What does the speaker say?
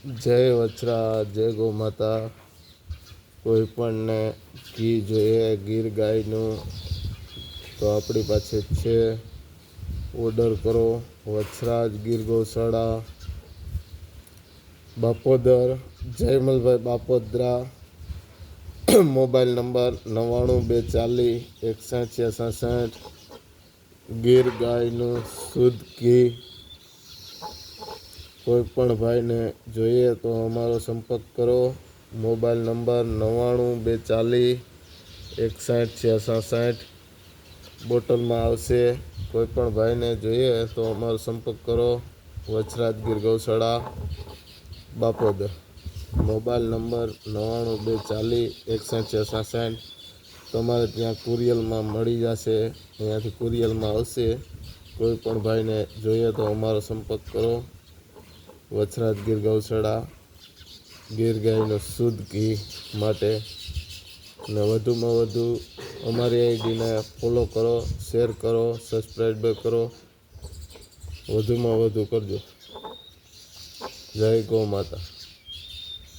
જય વછરા, જય ગૌ માતા। કોઈ પણને ઘી જોઈએ ગીર ગાયનું તો આપણી પાસે છે। ઓર્ડર કરો। વછરાજ ગીર ગૌશાળા, બાપોદર, જયમલભાઈ બાપોદરા। Mobile number 9924016666। ગીર ગાયનું શુદ્ધ ઘી કોઈ પણ ભાઈને જોઈએ તો અમારો સંપર્ક કરો। મોબાઈલ નંબર 9924016666 બોટલમાં આવશે। કોઈ પણ ભાઈને જોઈએ તો અમારો સંપર્ક કરો। વછરાજ ગીર ગૌશાળા, બાપોદર। Mobile number 9924016666। તમારે ત્યાં કુરિયરમાં મળી જશે, અહીંયાથી કુરિયરમાં આવશે। કોઈ પણ ભાઈને જોઈએ તો અમારો સંપર્ક કરો। વછરાજ ગીર ગૌશાળા, ગીર ગાયનું શુદ્ધ ઘી માટે। અને વધુમાં વધુ અમારી આઈડીને ફોલો કરો, શેર કરો, સબસ્ક્રાઈબ કરો, વધુમાં વધુ કરજો। જય ગૌ માતા।